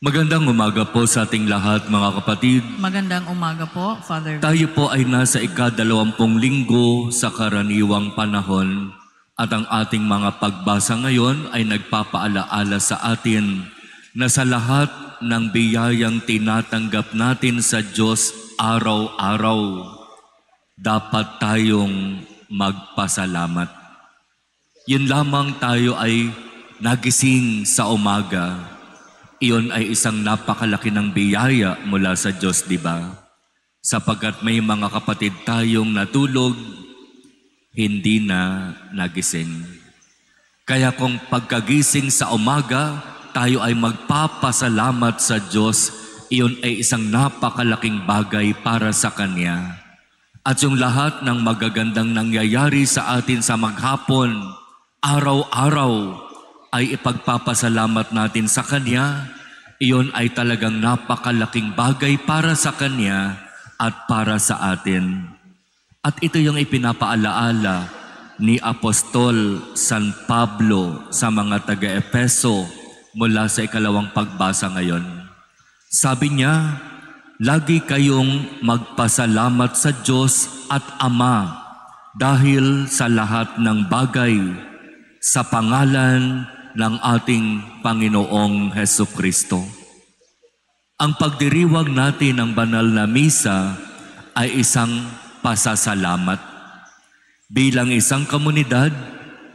Magandang umaga po sa ating lahat, mga kapatid. Magandang umaga po, Father. Tayo po ay nasa ika-20 linggo sa karaniwang panahon at ang ating mga pagbasa ngayon ay nagpapaalaala sa atin na sa lahat ng biyayang tinatanggap natin sa Diyos araw-araw, dapat tayong magpasalamat. Yun lamang tayo ay nagising sa umaga. Iyon ay isang napakalaki ng biyaya mula sa Diyos, di ba? Sapagkat may mga kapatid tayong natulog, hindi na nagising. Kaya kung pagkagising sa umaga, tayo ay magpapasalamat sa Diyos, iyon ay isang napakalaking bagay para sa Kanya. At yung lahat ng magagandang nangyayari sa atin sa maghapon, araw-araw, ay ipagpapasalamat natin sa Kanya, iyon ay talagang napakalaking bagay para sa Kanya at para sa atin. At ito yung ipinapaalaala ni Apostol San Pablo sa mga taga-Efeso mula sa ikalawang pagbasa ngayon. Sabi niya, lagi kayong magpasalamat sa Diyos at Ama dahil sa lahat ng bagay sa pangalan ng ating Panginoong Hesukristo. Ang pagdiriwang natin ng banal na misa ay isang pasasalamat. Bilang isang komunidad,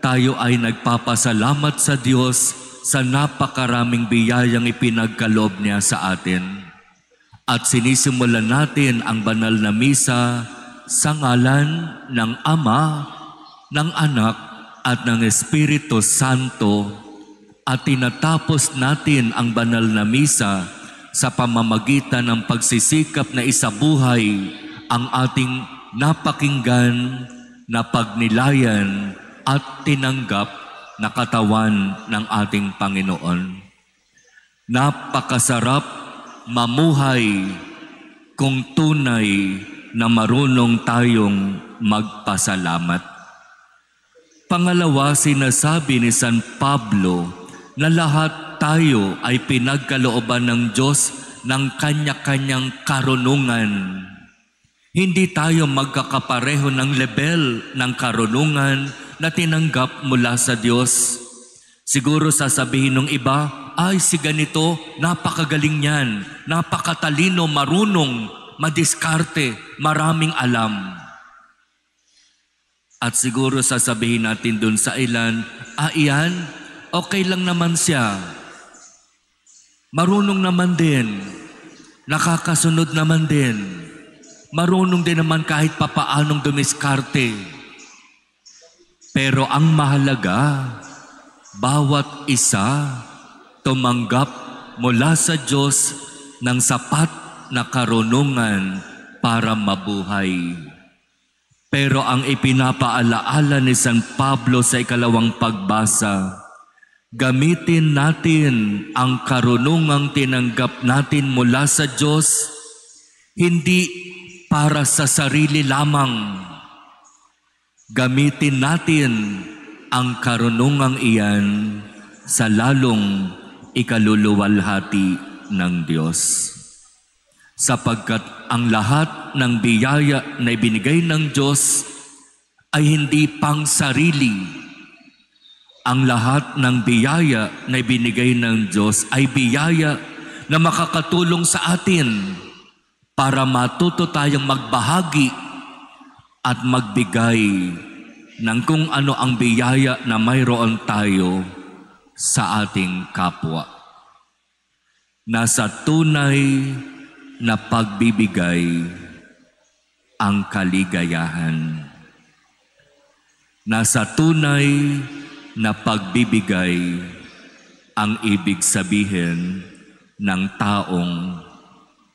tayo ay nagpapasalamat sa Diyos sa napakaraming biyayang ipinagkaloob niya sa atin. At sinisimulan natin ang banal na misa sa ngalan ng Ama, ng Anak, at ng Espiritu Santo. At tinatapos natin ang banal na misa sa pamamagitan ng pagsisikap na isabuhay ang ating napakinggan, napagnilayan at tinanggap na katawan ng ating Panginoon. Napakasarap mamuhay kung tunay na marunong tayong magpasalamat. Pangalawa, sinasabi ni San Pablo na lahat tayo ay pinagkalooban ng Diyos ng kanya-kanyang karunungan. Hindi tayo magkakapareho ng level ng karunungan na tinanggap mula sa Diyos. Siguro sasabihin ng iba, ay si ganito, napakagaling yan, napakatalino, marunong, madiskarte, maraming alam. At siguro sasabihin natin dun sa ilan, iyan, okay lang naman siya. Marunong naman din. Nakakasunod naman din. Marunong din naman kahit papaanong dumiskarte. Pero ang mahalaga, bawat isa tumanggap mula sa Diyos ng sapat na karunungan para mabuhay. Pero ang ipinapaalaala ni San Pablo sa ikalawang pagbasa, gamitin natin ang karunungang tinanggap natin mula sa Diyos, hindi para sa sarili lamang. Gamitin natin ang karunungang iyan sa lalong ikaluluwalhati ng Diyos. Sapagkat ang lahat ng biyaya na ibinigay ng Diyos ay hindi pang sarili. Ang lahat ng biyaya na ibinigay ng Diyos ay biyaya na makakatulong sa atin para matuto tayong magbahagi at magbigay ng kung ano ang biyaya na mayroon tayo sa ating kapwa. Nasa tunay na pagbibigay ang kaligayahan. Nasa tunay na pagbibigay ang ibig sabihin ng taong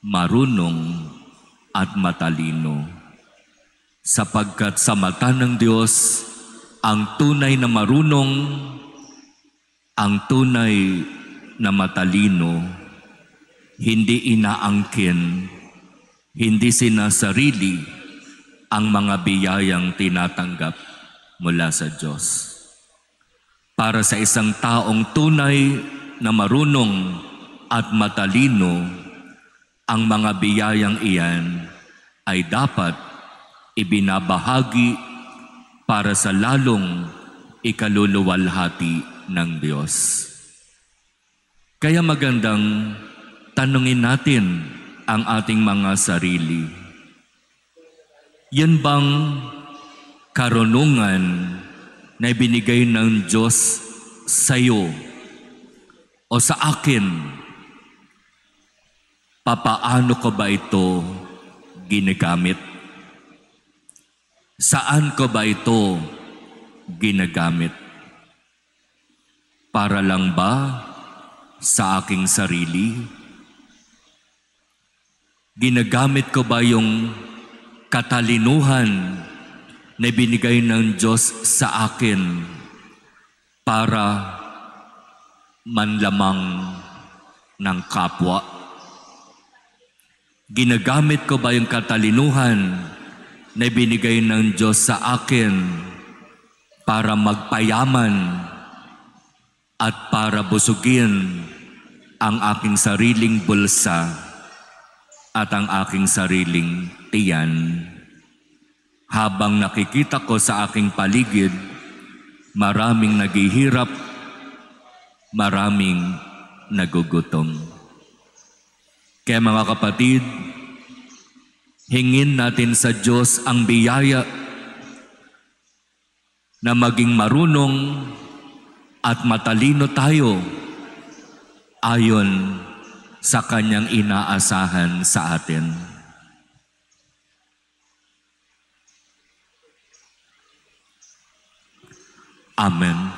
marunong at matalino. Sapagkat sa mata ng Diyos, ang tunay na marunong, ang tunay na matalino, hindi inaangkin, hindi sinasarili ang mga biyayang tinatanggap mula sa Diyos. Para sa isang taong tunay na marunong at matalino, ang mga biyayang iyan ay dapat ibinabahagi para sa lalong ikaluluwalhati ng Diyos. Kaya magandang tanungin natin ang ating mga sarili. Yan bang karunungan na ibinigay ng Diyos sa iyo o sa akin? Papaano ko ba ito ginagamit? Saan ko ba ito ginagamit? Para lang ba sa aking sarili? Ginagamit ko ba yung katalinuhan na binigay ng Diyos sa akin para manlamang ng kapwa? Ginagamit ko ba yung katalinuhan na binigay ng Diyos sa akin para magpayaman at para busugin ang aking sariling bulsa at ang aking sariling tiyan? Habang nakikita ko sa aking paligid, maraming naghihirap, maraming nagugutom. Kaya mga kapatid, hingin natin sa Diyos ang biyaya na maging marunong at matalino tayo ayon sa Kanyang inaasahan sa atin. Amen.